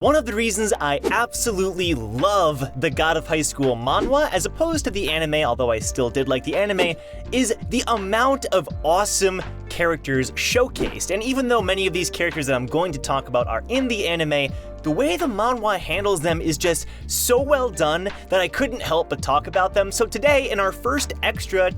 One of the reasons I absolutely love the God of Highschool manhwa as opposed to the anime, although I still did like the anime, is the amount of awesome characters showcased. And even though many of these characters that I'm going to talk about are in the anime, the way the manhwa handles them is just so well done that I couldn't help but talk about them. So today, in our first extra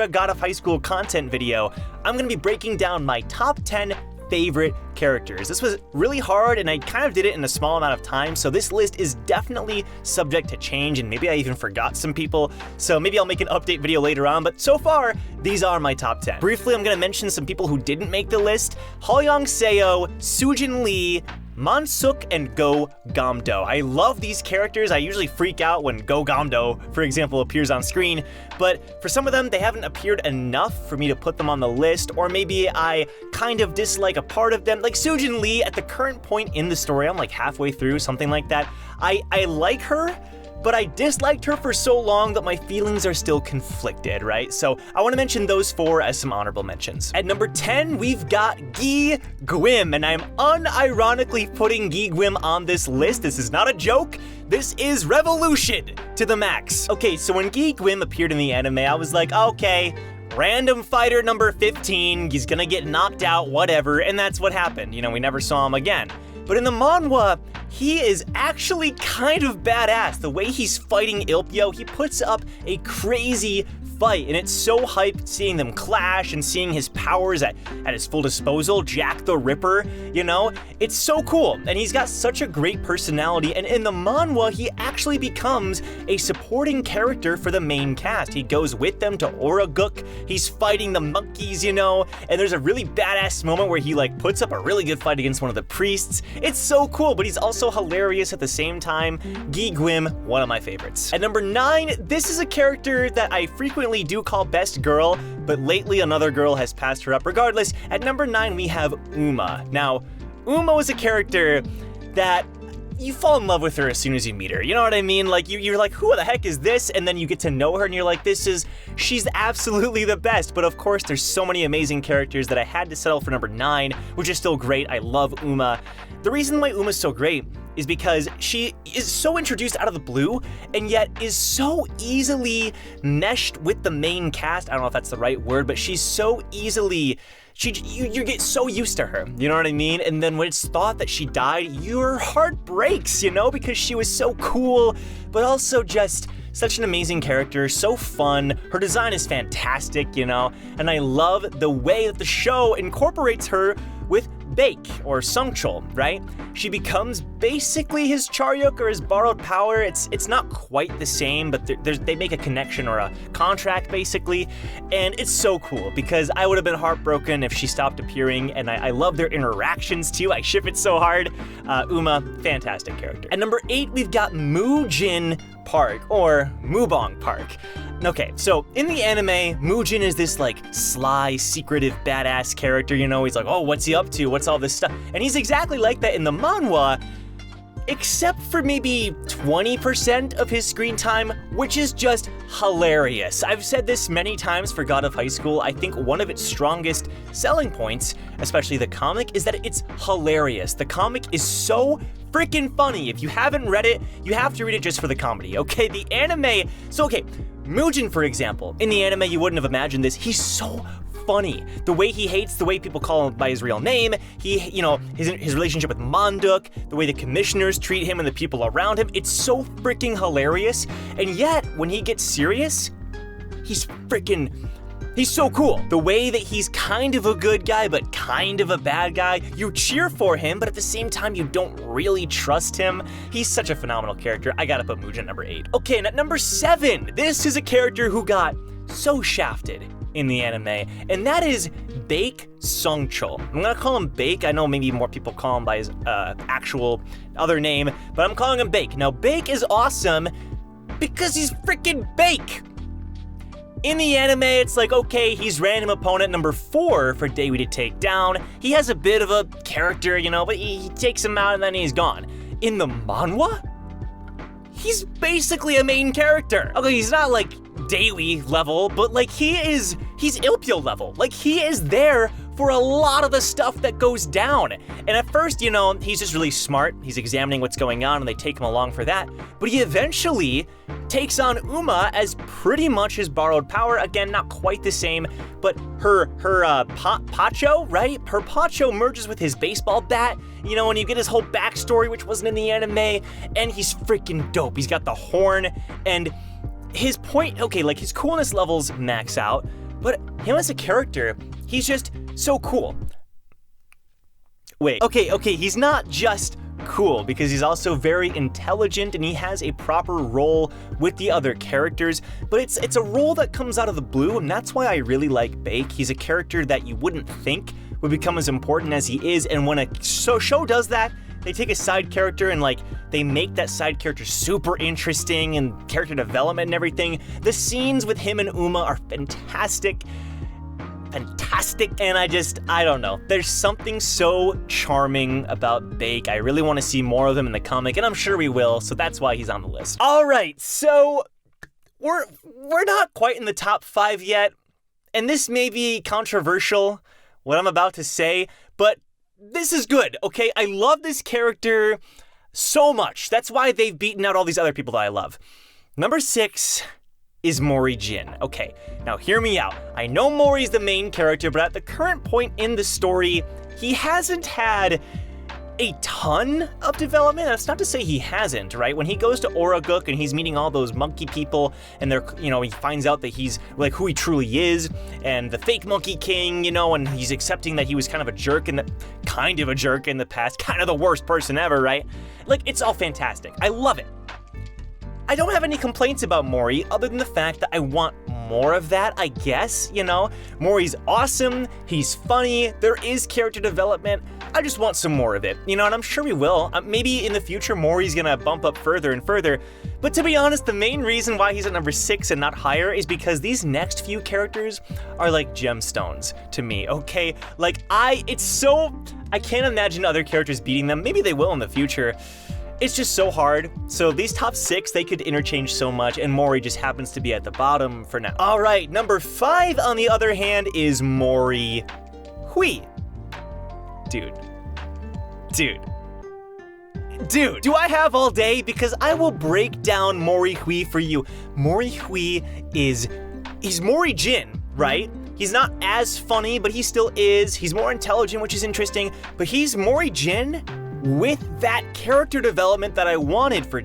God of Highschool content video, I'm going to be breaking down my top 10 favorite characters. This was really hard and I kind of did it in a small amount of time, so this list is definitely subject to change and maybe I even forgot some people, so maybe I'll make an update video later on, but so far, these are my top 10. Briefly, I'm gonna mention some people who didn't make the list: Hyeong Seo, Soojin Lee, Mansuk, and Go Gamdo. I love these characters. I usually freak out when Go Gamdo, for example, appears on screen, but for some of them, they haven't appeared enough for me to put them on the list, or maybe I kind of dislike a part of them. Like Soojin Lee, at the current point in the story, I'm like halfway through, something like that. I like her, but I disliked her for so long that my feelings are still conflicted, right? So I want to mention those four as some honorable mentions. At number 10, we've got Gi Gwim, and I'm unironically putting Gi Gwim on this list. This is not a joke. This is revolution to the max. Okay, so when Gi Gwim appeared in the anime, I was like, okay, random fighter number 15, he's gonna get knocked out, whatever, and that's what happened. You know, we never saw him again. But in the manhwa, he is actually kind of badass. The way he's fighting Ilpyo, he puts up a crazy fight, and it's so hyped seeing them clash and seeing his powers at his full disposal, Jack the Ripper, you know? It's so cool, and he's got such a great personality, and in the manhwa, he actually becomes a supporting character for the main cast. He goes with them to Oraguk, he's fighting the monkeys, you know, and there's a really badass moment where he like puts up a really good fight against one of the priests. It's so cool, but he's also hilarious at the same time. Gi Gwim, one of my favorites. At number 9, this is a character that I frequently do call best girl, but lately another girl has passed her up. Regardless, at number 9 we have Uma. Now, Uma is a character that you fall in love with her as soon as you meet her. You know what I mean? Like you're like, who the heck is this? And then you get to know her and you're like, she's absolutely the best. But of course, there's so many amazing characters that I had to settle for number 9, which is still great. I love Uma. The reason why Uma's so great is because she is so introduced out of the blue and yet is so easily meshed with the main cast. I don't know if that's the right word, but she's so easily, you get so used to her, you know what I mean? And then when it's thought that she died, your heart breaks, you know, because she was so cool, but also just such an amazing character, so fun. Her design is fantastic, you know, and I love the way that the show incorporates her with Baek, or Sancho, right? She becomes basically his Charyuk or his borrowed power. It's not quite the same, but they make a connection or a contract basically, and it's so cool because I would have been heartbroken if she stopped appearing, and I love their interactions too. I ship it so hard. Uma, fantastic character. At number 8, we've got Mujin Park, or Mubong Park. Okay, so in the anime, Mujin is this like sly, secretive, badass character, you know, he's like, oh, what's he up to? What's all this stuff? And he's exactly like that in the manhwa, except for maybe 20% of his screen time, which is just hilarious. I've said this many times for God of Highschool. I think one of its strongest selling points, especially the comic, is that it's hilarious. The comic is so freaking funny. If you haven't read it, you have to read it just for the comedy, okay? The anime, Mujin, for example, in the anime, you wouldn't have imagined this. He's so funny. The way he hates the way people call him by his real name, his relationship with Monduk, the way the commissioners treat him and the people around him, it's so freaking hilarious. And yet, when he gets serious, he's so cool. The way that he's kind of a good guy, but kind of a bad guy. You cheer for him, but at the same time, you don't really trust him. He's such a phenomenal character. I gotta put Mujin at number 8. Okay, and at number 7, this is a character who got so shafted in the anime, and that is Baek Sungchul. I'm gonna call him Baek. I know maybe more people call him by his actual other name, but I'm calling him Baek. Now, Baek is awesome because he's freaking Baek. In the anime, it's like, okay, he's random opponent number 4 for Dewey to take down. He has a bit of a character, you know, but he takes him out and then he's gone. In the manhwa, he's basically a main character. Okay, he's not like Dewey level, but like he's Ilpyo level. Like he is there for a lot of the stuff that goes down. And at first, you know, he's just really smart. He's examining what's going on and they take him along for that. But he eventually takes on Uma as pretty much his borrowed power. Again, not quite the same, but her poncho, right? Her poncho merges with his baseball bat, you know, and you get his whole backstory, which wasn't in the anime, and he's freaking dope. He's got the horn, and his point, okay, like his coolness levels max out, but him as a character, he's just so cool. Wait, okay, he's not just cool, because he's also very intelligent and he has a proper role with the other characters, but it's a role that comes out of the blue, and that's why I really like Bake. He's a character that you wouldn't think would become as important as he is, and when a show does that, they take a side character and like they make that side character super interesting and character development and everything. The scenes with him and Uma are fantastic, and I don't know. There's something so charming about Bake. I really want to see more of him in the comic, and I'm sure we will, so that's why he's on the list. All right, so we're not quite in the top 5 yet, and this may be controversial, what I'm about to say, but this is good, okay? I love this character so much. That's why they've beaten out all these other people that I love. Number 6 is Maury Jin. Okay, now hear me out. I know Maury's the main character, but at the current point in the story, he hasn't had a ton of development. That's not to say he hasn't, right? When he goes to Oraguk and he's meeting all those monkey people and they're, you know, he finds out that he's like who he truly is and the fake monkey king, you know, and he's accepting that he was kind of a jerk in the past, kind of the worst person ever, right? Like, it's all fantastic. I love it. I don't have any complaints about Maury other than the fact that I want more of that, I guess, you know? Maury's awesome, he's funny, there is character development, I just want some more of it, you know, and I'm sure we will. Maybe in the future Maury's gonna bump up further and further, but to be honest, the main reason why he's at number 6 and not higher is because these next few characters are like gemstones to me, okay? Like, I can't imagine other characters beating them, maybe they will in the future. It's just so hard. So these top 6, they could interchange so much, and Maury just happens to be at the bottom for now. All right, number 5, on the other hand, is Maury Hui. Dude, do I have all day? Because I will break down Maury Hui for you. Maury Hui he's Maury Jin, right? He's not as funny, but he still is. He's more intelligent, which is interesting, but he's Maury Jin with that character development that I wanted for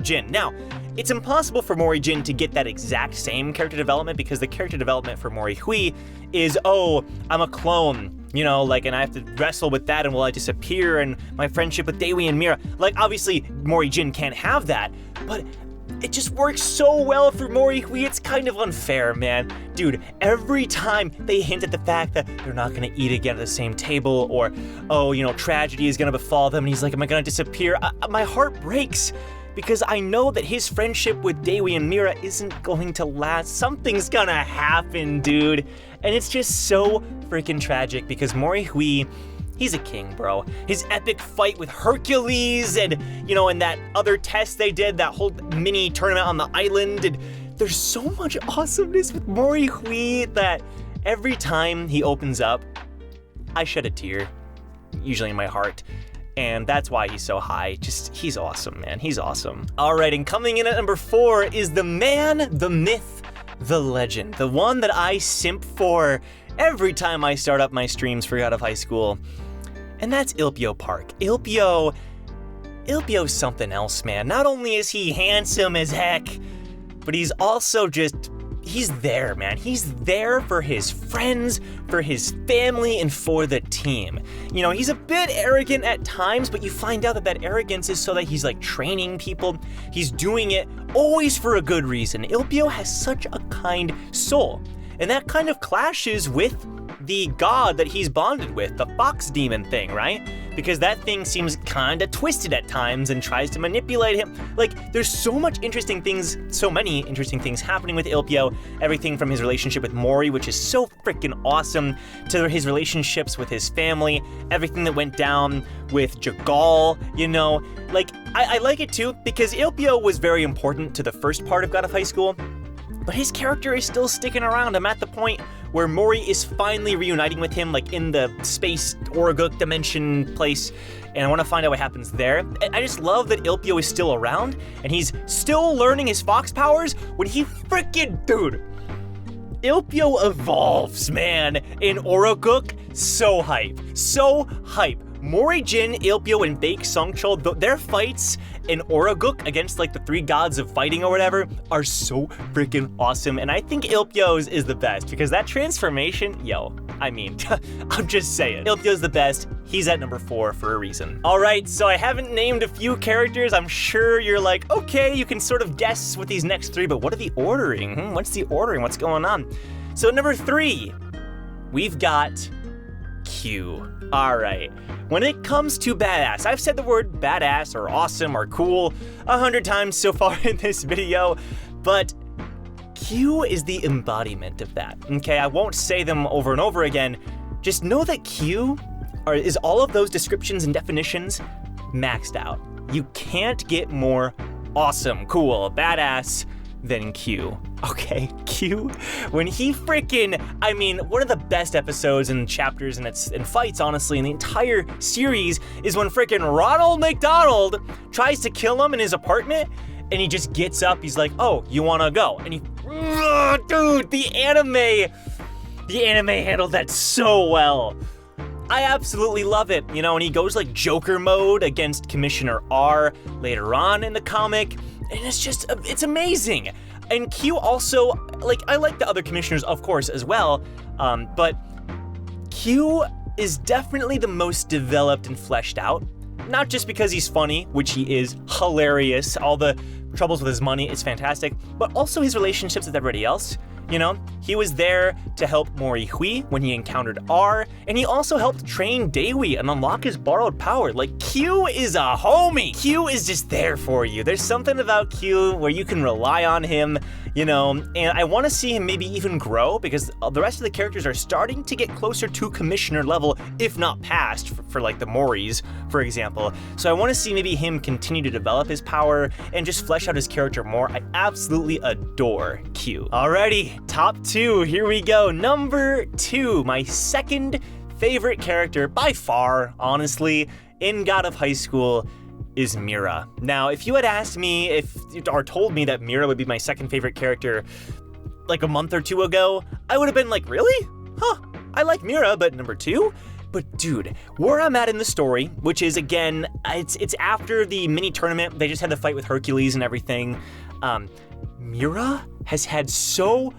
Jin. Now, it's impossible for Maury Jin to get that exact same character development because the character development for Maury Hui is, oh, I'm a clone, you know, like, and I have to wrestle with that, and will I disappear, and my friendship with Dewey and Meera. Like, obviously, Maury Jin can't have that, but it just works so well for Maury Hui, it's kind of unfair, man. Dude, every time they hint at the fact that they're not gonna eat again at the same table, or, oh, you know, tragedy is gonna befall them, and he's like, am I gonna disappear? My heart breaks, because I know that his friendship with Dewey and Meera isn't going to last. Something's gonna happen, dude. And it's just so freaking tragic, because Maury Hui, he's a king, bro. His epic fight with Hercules and, you know, and that other test they did, that whole mini tournament on the island, and there's so much awesomeness with Maury Hui that every time he opens up, I shed a tear, usually in my heart. And that's why he's so high. Just, he's awesome, man. He's awesome. All right, and coming in at number 4 is the man, the myth, the legend. The one that I simp for every time I start up my streams for God of Highschool. And that's Ilpio Park. Ilpio's something else, man. Not only is he handsome as heck, but he's also just, he's there, man. He's there for his friends, for his family, and for the team. You know, he's a bit arrogant at times, but you find out that arrogance is so that he's like training people. He's doing it always for a good reason. Ilpio has such a kind soul, and that kind of clashes with the god that he's bonded with, the fox demon thing, right? Because that thing seems kinda twisted at times and tries to manipulate him. Like, there's so many interesting things happening with Ilpio. Everything from his relationship with Maury, which is so freaking awesome, to his relationships with his family, everything that went down with Jagal, you know? Like, I like it too, because Ilpio was very important to the first part of God of Highschool, but his character is still sticking around. I'm at the point where Maury is finally reuniting with him, like in the space Oraguk dimension place, and I want to find out what happens there. I just love that Ilpio is still around, and he's still learning his fox powers when he freaking, dude, Ilpio evolves, man, in Oraguk. So hype, so hype. Maury Jin, Ilpio, and Bake Sancho, their fights in Oraguk against like the 3 gods of fighting or whatever are so freaking awesome. And I think Ilpio's is the best because that transformation, yo, I mean, I'm just saying. Ilpio's the best. He's at number 4 for a reason. All right, so I haven't named a few characters. I'm sure you're like, okay, you can sort of guess with these next 3, but what are the ordering? What's the ordering? What's going on? So number 3, we've got Q. All right. When it comes to badass, I've said the word badass or awesome or cool 100 times so far in this video, but Q is the embodiment of that, okay? I won't say them over and over again. Just know that Q is all of those descriptions and definitions maxed out. You can't get more awesome, cool, badass than Q. Okay, Q, when he freaking, I mean, one of the best episodes and chapters and fights, honestly, in the entire series is when freaking Ronald McDonald tries to kill him in his apartment, and he just gets up, he's like, oh, you wanna go? And he, dude, the anime handled that so well. I absolutely love it, you know, and he goes like Joker mode against Commissioner R later on in the comic, and it's just, it's amazing. And Q also, like, I like the other commissioners, of course, as well, but Q is definitely the most developed and fleshed out. Not just because he's funny, which he is hilarious, all the troubles with his money is fantastic, but also his relationships with everybody else. You know, he was there to help Mori Hui when he encountered R, and he also helped train Dewey and unlock his borrowed power. Like, Q is a homie. Q is just there for you. There's something about Q where you can rely on him, you know, and I want to see him maybe even grow because the rest of the characters are starting to get closer to commissioner level, if not past, for like the Moris, for example. So I want to see maybe him continue to develop his power and just flesh out his character more. I absolutely adore Q. Alrighty, top 2, here we go. Number 2, my second favorite character by far, honestly, in God of Highschool is Meera. Now, if you had asked me or told me that Meera would be my second favorite character like a month or 2 ago, I would have been like, really? Huh, I like Meera, but number 2? But dude, where I'm at in the story, which is again, it's after the mini tournament, they just had the fight with Hercules and everything. Meera has had so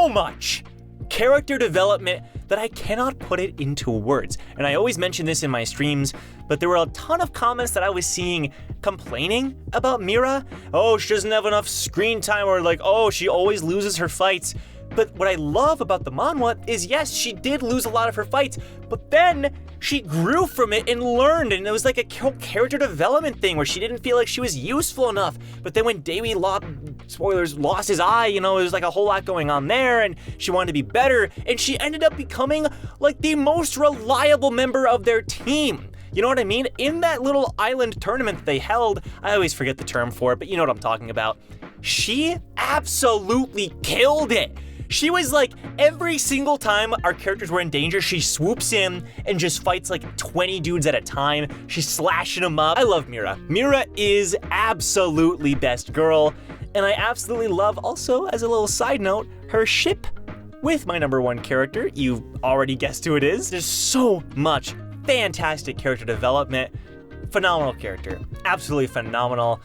much character development that I cannot put it into words. And I always mention this in my streams, but there were a ton of comments that I was seeing complaining about Meera. Oh, she doesn't have enough screen time, or like, oh, she always loses her fights. But what I love about the manhwa is, yes, she did lose a lot of her fights, but then she grew from it and learned, and it was like a character development thing where she didn't feel like she was useful enough. But then when Dewey, lost his eye, you know, there was like a whole lot going on there, and she wanted to be better, and she ended up becoming like the most reliable member of their team. You know what I mean? In that little island tournament that they held, I always forget the term for it, but you know what I'm talking about. She absolutely killed it. She was like, every single time our characters were in danger, she swoops in and just fights like 20 dudes at a time. She's slashing them up. I love Meera. Meera is absolutely best girl. And I absolutely love also, as a little side note, her ship with my number 1 character. You've already guessed who it is. There's so much fantastic character development. Phenomenal character. Absolutely phenomenal.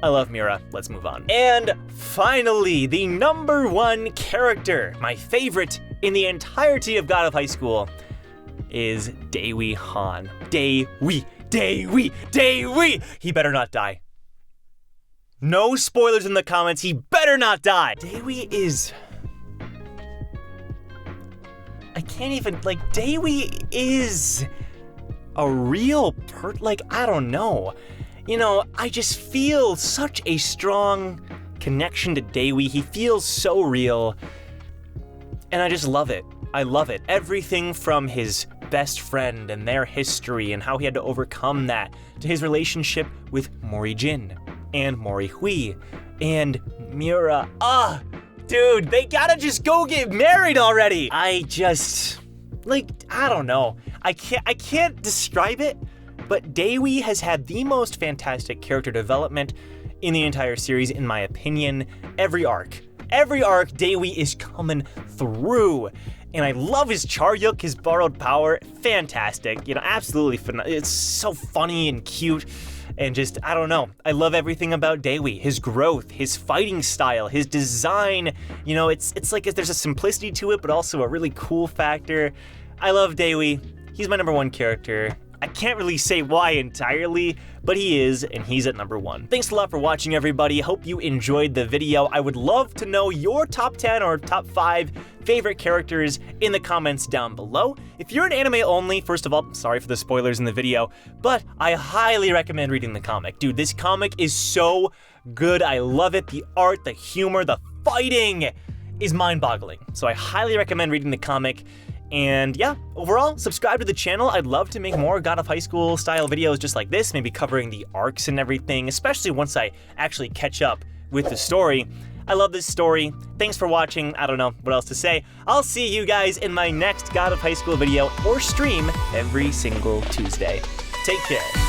I love Meera. Let's move on. And finally, the number 1 character, my favorite in the entirety of God of Highschool, is Dewey Han. Dewey. He better not die. No spoilers in the comments. He better not die. Dewey is... I can't even, like, Dewey is a real I don't know. You know, I just feel such a strong connection to Dewey. He feels so real, and I just love it. I love it. Everything from his best friend and their history and how he had to overcome that, to his relationship with Maury Jin and Maury Hui and Meera. dude, they gotta just go get married already. I don't know. I can't describe it, but Dewey has had the most fantastic character development in the entire series, in my opinion. Every arc, Dewey is coming through. And I love his Charyuk, his borrowed power. Fantastic, absolutely phenomenal. It's so funny and cute. And just, I don't know. I love everything about Dewey. His growth, his fighting style, his design. It's like there's a simplicity to it, but also a really cool factor. I love Dewey. He's my number 1 character. I can't really say why entirely, but he is, and he's at number 1. Thanks a lot for watching, everybody. Hope you enjoyed the video. I would love to know your top 10 or top 5 favorite characters in the comments down below. If you're an anime only, first of all, sorry for the spoilers in the video, but I highly recommend reading the comic. Dude, this comic is so good. I love it. The art, the humor, the fighting is mind-boggling. So I highly recommend reading the comic. And yeah, overall, subscribe to the channel. I'd love to make more God of Highschool style videos just like this, maybe covering the arcs and everything, especially once I actually catch up with the story. I love this story. Thanks for watching. I don't know what else to say. I'll see you guys in my next God of Highschool video or stream every single Tuesday. Take care.